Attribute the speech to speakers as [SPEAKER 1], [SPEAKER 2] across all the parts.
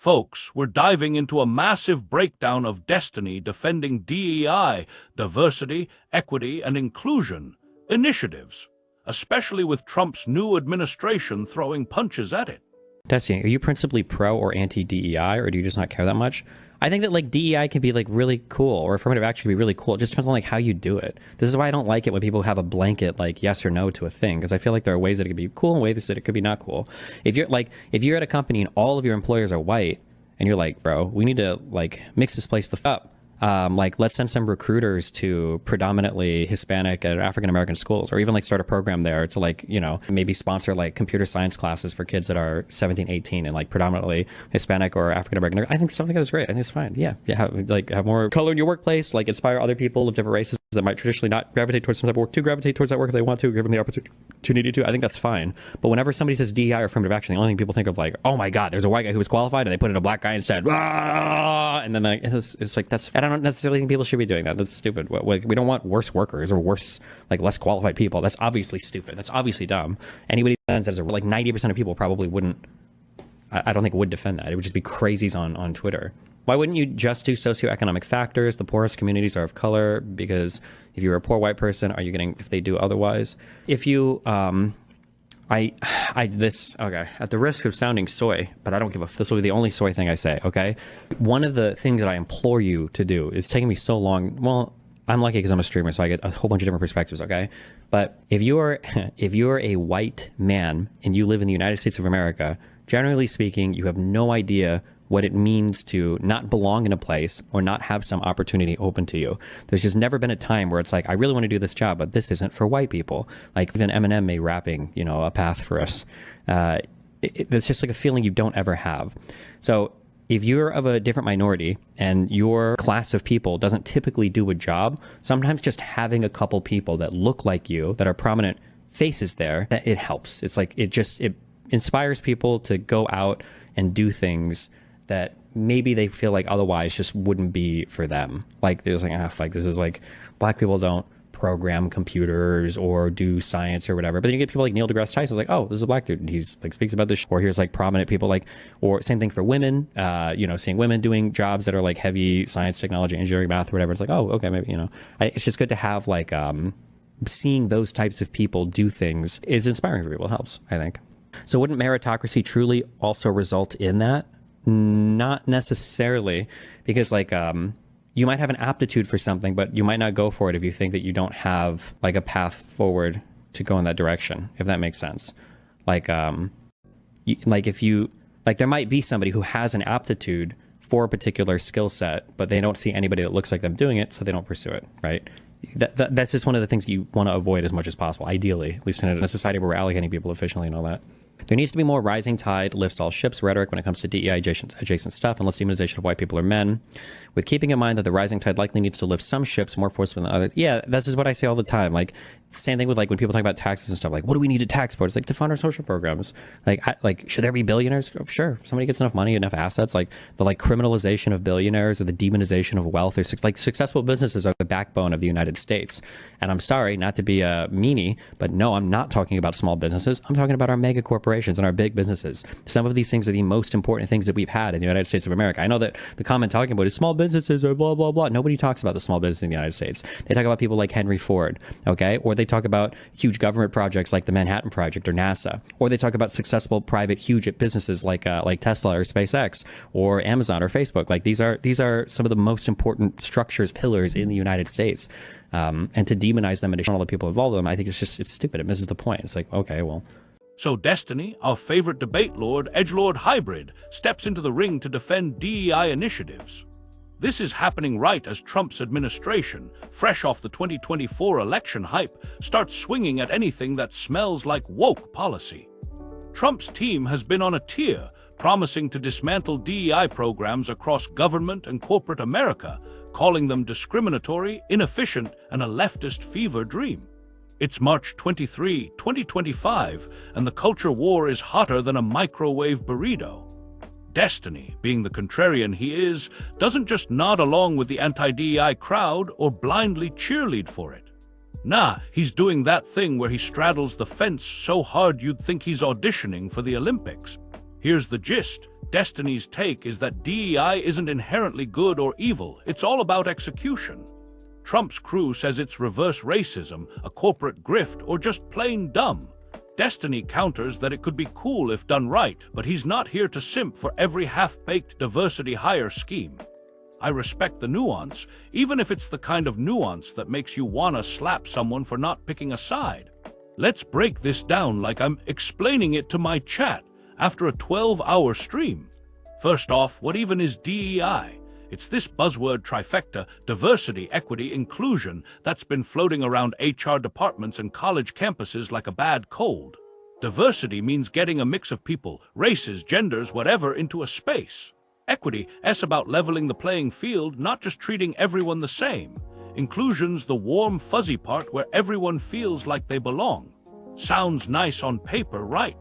[SPEAKER 1] Folks, we're diving into a massive breakdown of Destiny defending DEI, diversity, equity, and inclusion initiatives, especially with Trump's new administration throwing punches at it.
[SPEAKER 2] Destiny, are you principally pro or anti-DEI, or do you just not care that much? I think that like DEI can be like really cool, or affirmative action can be really cool. It just depends on like how you do it. This is why I don't like it when people have a blanket like yes or no to a thing, because I feel like there are ways that it could be cool and ways that it could be not cool. If you're at a company and all of your employers are white, and you're like, bro, we need to like mix this place the up. Like let's send some recruiters to predominantly Hispanic and African American schools, or even like start a program there to like, you know, maybe sponsor like computer science classes for kids that are 17, 18 and like predominantly Hispanic or African American. I think stuff like that is great. I think it's fine. Yeah. Have more color in your workplace, like inspire other people of different races that might traditionally not gravitate towards some type of work to gravitate towards that work if they want to, give them the opportunity to. I think that's fine. But whenever somebody says DEI or affirmative action, the only thing people think of like, oh my God, there's a white guy who was qualified and they put in a black guy instead. And then like, it's like, that's, I don't necessarily think people should be doing that. That's stupid. We don't want worse workers or worse, like less qualified people. That's obviously stupid. That's obviously dumb. Anybody that says like 90% of people probably wouldn't, I don't think would defend that. It would just be crazies on Twitter. Why wouldn't you just do socioeconomic factors? The poorest communities are of color, because if you're a poor white person, are you getting, if they do otherwise? If you, okay, at the risk of sounding soy, but I don't give a, this will be the only soy thing I say, okay? One of the things that I implore you to do, it's taking me so long, well, I'm lucky because I'm a streamer, so I get a whole bunch of different perspectives, okay? But if you're a white man and you live in the United States of America, generally speaking, you have no idea what it means to not belong in a place or not have some opportunity open to you. There's just never been a time where it's like, I really want to do this job, but this isn't for white people. Like even Eminem made rapping, you know, a path for us. It's just like a feeling you don't ever have. So if you're of a different minority and your class of people doesn't typically do a job, sometimes just having a couple people that look like you, that are prominent faces there, it helps. It's like, it inspires people to go out and do things that maybe they feel like otherwise just wouldn't be for them. Like there's like, this is like, black people don't program computers or do science or whatever. But then you get people like Neil deGrasse Tyson, like, oh, this is a black dude, and he's like speaks about this. Or here's like prominent people like, or same thing for women, you know, seeing women doing jobs that are like heavy science, technology, engineering, math, or whatever. It's like, oh, okay, maybe, you know, it's just good to have like, seeing those types of people do things is inspiring for people. It helps, I think. So wouldn't meritocracy truly also result in that? Not necessarily, because like you might have an aptitude for something, but you might not go for it if you think that you don't have like a path forward to go in that direction, if that makes sense. Like if you like, there might be somebody who has an aptitude for a particular skill set, but they don't see anybody that looks like them doing it, so they don't pursue it, right? That's just one of the things you want to avoid as much as possible, ideally, at least in a society where we're allocating people efficiently and all that. There needs to be more rising tide lifts all ships rhetoric when it comes to DEI adjacent stuff, and less demonization of white people or men, with keeping in mind that the rising tide likely needs to lift some ships more forcefully than others. Yeah, this is what I say all the time. Like, same thing with like when people talk about taxes and stuff, like, what do we need to tax for? It's like to fund our social programs. Like, should there be billionaires? Oh, sure. If somebody gets enough money, enough assets, like the like criminalization of billionaires or the demonization of wealth, or like successful businesses are the backbone of the United States. And I'm sorry, not to be a meanie, but no, I'm not talking about small businesses. I'm talking about our mega corporations and our big businesses. Some of these things are the most important things that we've had in the United States of America. I know that the comment talking about is small businesses or blah, blah, blah. Nobody talks about the small business in the United States. They talk about people like Henry Ford, okay? Or they talk about huge government projects like the Manhattan Project or NASA. Or they talk about successful private huge businesses like Tesla or SpaceX or Amazon or Facebook. Like these are some of the most important structures, pillars in the United States. And to demonize them and to shun all the people involved in them, I think it's stupid. It misses the point. It's like, okay, well.
[SPEAKER 1] So Destiny, our favorite debate lord, edgelord hybrid, steps into the ring to defend DEI initiatives. This is happening right as Trump's administration, fresh off the 2024 election hype, starts swinging at anything that smells like woke policy. Trump's team has been on a tear, promising to dismantle DEI programs across government and corporate America, calling them discriminatory, inefficient, and a leftist fever dream. It's March 23, 2025, and the culture war is hotter than a microwave burrito. Destiny, being the contrarian he is, doesn't just nod along with the anti-DEI crowd or blindly cheerlead for it. Nah, he's doing that thing where he straddles the fence so hard you'd think he's auditioning for the Olympics. Here's the gist. Destiny's take is that DEI isn't inherently good or evil, it's all about execution. Trump's crew says it's reverse racism, a corporate grift, or just plain dumb. Destiny counters that it could be cool if done right, but he's not here to simp for every half-baked diversity hire scheme. I respect the nuance, even if it's the kind of nuance that makes you wanna slap someone for not picking a side. Let's break this down like I'm explaining it to my chat after a 12-hour stream. First off, what even is DEI? It's this buzzword trifecta, diversity, equity, inclusion, that's been floating around HR departments and college campuses like a bad cold. Diversity means getting a mix of people, races, genders, whatever, into a space. Equity is about leveling the playing field, not just treating everyone the same. Inclusion's the warm, fuzzy part where everyone feels like they belong. Sounds nice on paper, right?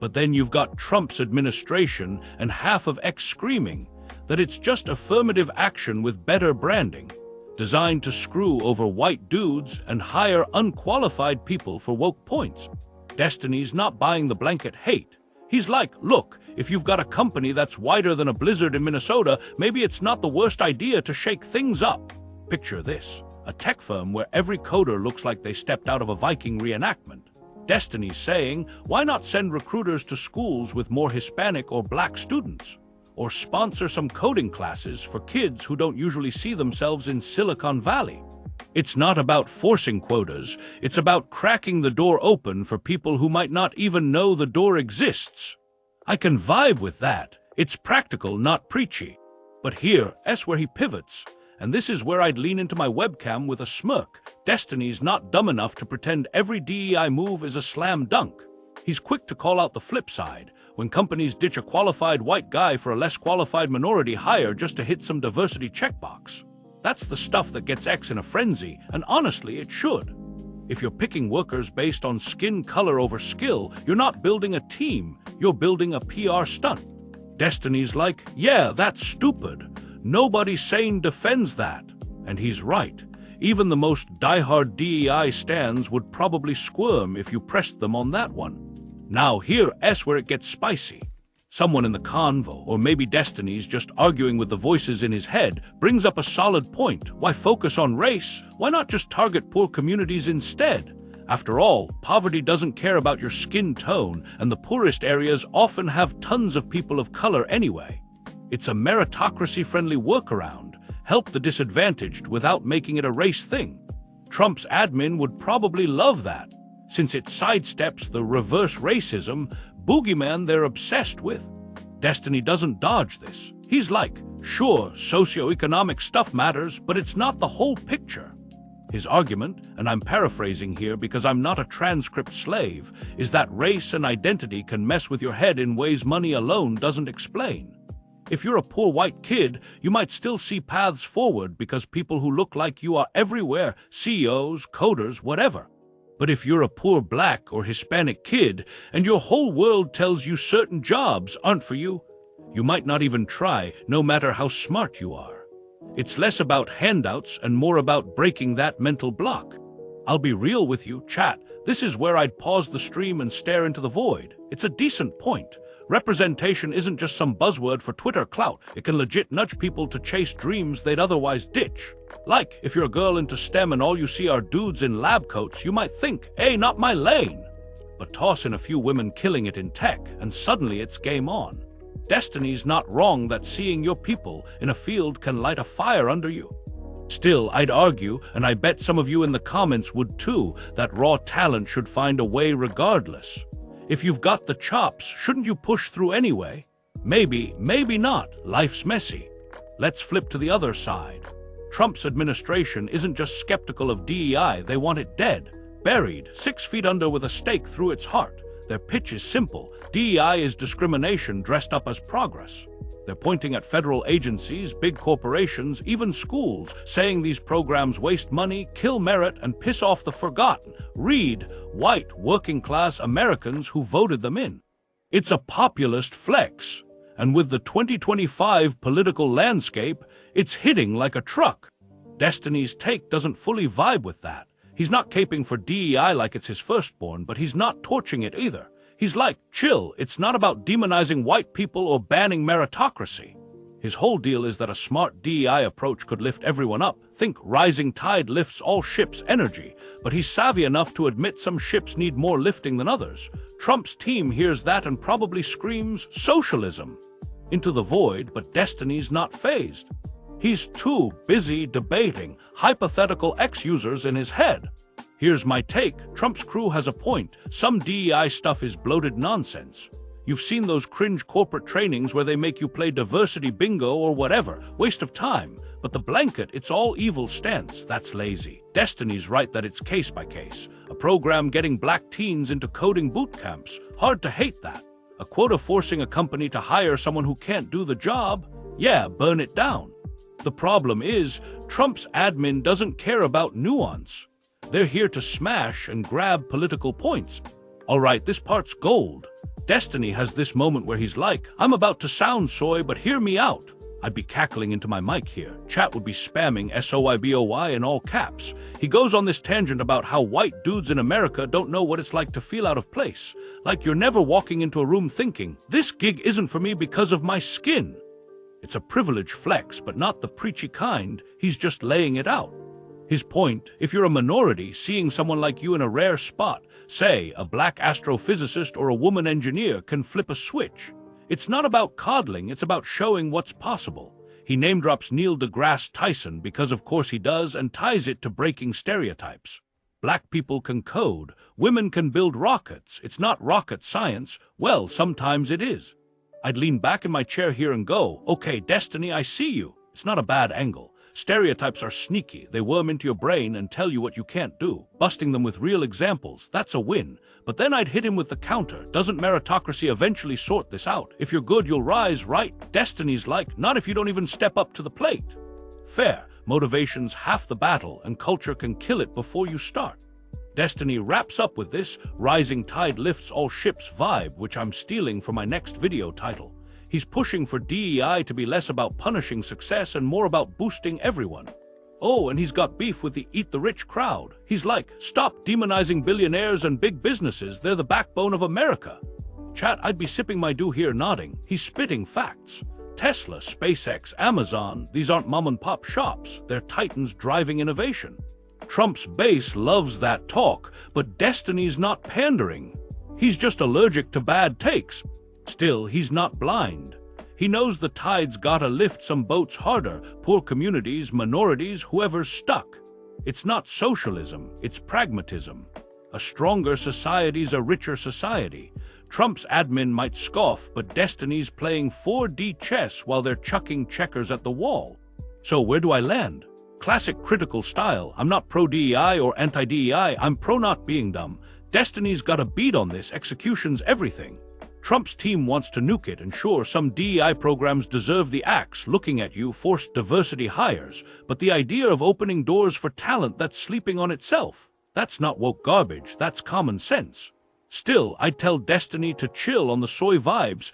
[SPEAKER 1] But then you've got Trump's administration and half of X screaming that it's just affirmative action with better branding, designed to screw over white dudes and hire unqualified people for woke points. Destiny's not buying the blanket hate. He's like, look, if you've got a company that's whiter than a blizzard in Minnesota, maybe it's not the worst idea to shake things up. Picture this, a tech firm where every coder looks like they stepped out of a Viking reenactment. Destiny's saying, why not send recruiters to schools with more Hispanic or Black students? Or sponsor some coding classes for kids who don't usually see themselves in Silicon Valley. It's not about forcing quotas, it's about cracking the door open for people who might not even know the door exists. I can vibe with that. It's practical, not preachy. But here's where he pivots, and this is where I'd lean into my webcam with a smirk. Destiny's not dumb enough to pretend every DEI move is a slam dunk. He's quick to call out the flip side, when companies ditch a qualified white guy for a less qualified minority hire just to hit some diversity checkbox. That's the stuff that gets X in a frenzy, and honestly, it should. If you're picking workers based on skin color over skill, you're not building a team, you're building a PR stunt. Destiny's like, yeah, that's stupid. Nobody sane defends that. And he's right. Even the most diehard DEI stans would probably squirm if you pressed them on that one. Now here's where it gets spicy. Someone in the convo, or maybe Destiny's just arguing with the voices in his head, brings up a solid point. Why focus on race? Why not just target poor communities instead? After all, poverty doesn't care about your skin tone, and the poorest areas often have tons of people of color anyway. It's a meritocracy-friendly workaround. Help the disadvantaged without making it a race thing. Trump's admin would probably love that, since it sidesteps the reverse racism boogeyman they're obsessed with. Destiny doesn't dodge this. He's like, sure, socioeconomic stuff matters, but it's not the whole picture. His argument, and I'm paraphrasing here because I'm not a transcript slave, is that race and identity can mess with your head in ways money alone doesn't explain. If you're a poor white kid, you might still see paths forward because people who look like you are everywhere, CEOs, coders, whatever. But if you're a poor Black or Hispanic kid and your whole world tells you certain jobs aren't for you, you might not even try, no matter how smart you are. It's less about handouts and more about breaking that mental block. I'll be real with you, chat. This is where I'd pause the stream and stare into the void. It's a decent point. Representation isn't just some buzzword for Twitter clout. It can legit nudge people to chase dreams they'd otherwise ditch. Like, if you're a girl into STEM and all you see are dudes in lab coats, you might think, hey, not my lane. But toss in a few women killing it in tech, and suddenly it's game on. Destiny's not wrong that seeing your people in a field can light a fire under you. Still, I'd argue, and I bet some of you in the comments would too, that raw talent should find a way regardless. If you've got the chops, shouldn't you push through anyway? Maybe, maybe not. Life's messy. Let's flip to the other side. Trump's administration isn't just skeptical of DEI, they want it dead, buried, 6 feet under with a stake through its heart. Their pitch is simple. DEI is discrimination dressed up as progress. They're pointing at federal agencies, big corporations, even schools, saying these programs waste money, kill merit, and piss off the forgotten. Read, white, working-class Americans who voted them in. It's a populist flex. And with the 2025 political landscape, it's hitting like a truck. Destiny's take doesn't fully vibe with that. He's not caping for DEI like it's his firstborn, but he's not torching it either. He's like, chill, it's not about demonizing white people or banning meritocracy. His whole deal is that a smart DEI approach could lift everyone up. Think rising tide lifts all ships energy, but he's savvy enough to admit some ships need more lifting than others. Trump's team hears that and probably screams, socialism, into the void, but Destiny's not fazed. He's too busy debating hypothetical X-users in his head. Here's my take, Trump's crew has a point. Some DEI stuff is bloated nonsense. You've seen those cringe corporate trainings where they make you play diversity bingo or whatever, waste of time. But the blanket, it's all evil stance, that's lazy. Destiny's right that it's case by case. A program getting black teens into coding boot camps, hard to hate that. A quota forcing a company to hire someone who can't do the job, yeah, burn it down. The problem is, Trump's admin doesn't care about nuance. They're here to smash and grab political points. All right, this part's gold. Destiny has this moment where he's like, I'm about to sound soy, but hear me out. I'd be cackling into my mic here. Chat would be spamming SOYBOY in all caps. He goes on this tangent about how white dudes in America don't know what it's like to feel out of place. Like you're never walking into a room thinking, this gig isn't for me because of my skin. It's a privilege flex, but not the preachy kind. He's just laying it out. His point, if you're a minority, seeing someone like you in a rare spot, say a black astrophysicist or a woman engineer, can flip a switch. It's not about coddling, it's about showing what's possible. He name drops Neil deGrasse Tyson because of course he does, and ties it to breaking stereotypes. Black people can code, women can build rockets. It's not rocket science. Well, sometimes it is. I'd lean back in my chair here and go, okay, Destiny, I see you. It's not a bad angle. Stereotypes are sneaky. They worm into your brain and tell you what you can't do. Busting them with real examples, that's a win. But then I'd hit him with the counter. Doesn't meritocracy eventually sort this out? If you're good, you'll rise, right? Destiny's like, not if you don't even step up to the plate. Fair. Motivation's half the battle, and culture can kill it before you start. Destiny wraps up with this rising tide lifts all ships vibe, which I'm stealing for my next video title. He's pushing for DEI to be less about punishing success and more about boosting everyone. Oh, and he's got beef with the eat the rich crowd. He's like, stop demonizing billionaires and big businesses, they're the backbone of America. Chat, I'd be sipping my dew here nodding. He's spitting facts. Tesla, SpaceX, Amazon, these aren't mom and pop shops, they're titans driving innovation. Trump's base loves that talk, but Destiny's not pandering. He's just allergic to bad takes. Still, he's not blind. He knows the tide's gotta lift some boats harder, poor communities, minorities, whoever's stuck. It's not socialism, it's pragmatism. A stronger society's a richer society. Trump's admin might scoff, but Destiny's playing 4D chess while they're chucking checkers at the wall. So where do I land? Classic critical style. I'm not pro-DEI or anti-DEI, I'm pro not being dumb. Destiny's got a beat on this, execution's everything. Trump's team wants to nuke it, and sure, some DEI programs deserve the axe, looking at you, forced diversity hires, but the idea of opening doors for talent that's sleeping on itself, that's not woke garbage, that's common sense. Still, I'd tell Destiny to chill on the soy vibes.